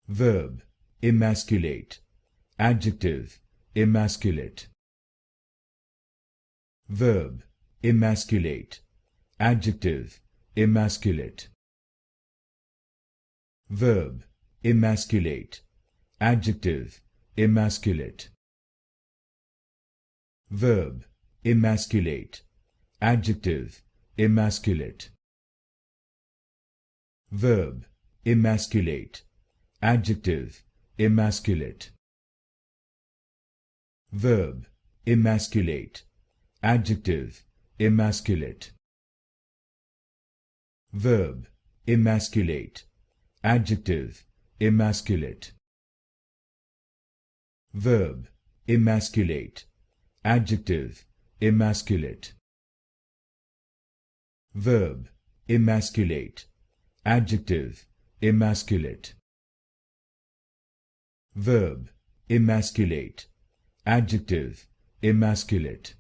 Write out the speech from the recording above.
verb, emasculate, adjective, emasculate, verb, emasculate, adjective, emasculate, verb, emasculate, adjective, emasculate, verb, emasculate, adjective, emasculate, verb, emasculate, adjective, emasculate, verb, emasculate, adjective, emasculate, verb, emasculate, adjective, emasculate, verb, emasculate, adjective, emasculate, verb, emasculate, adjective, emasculate, verb, emasculate, adjective, emasculate,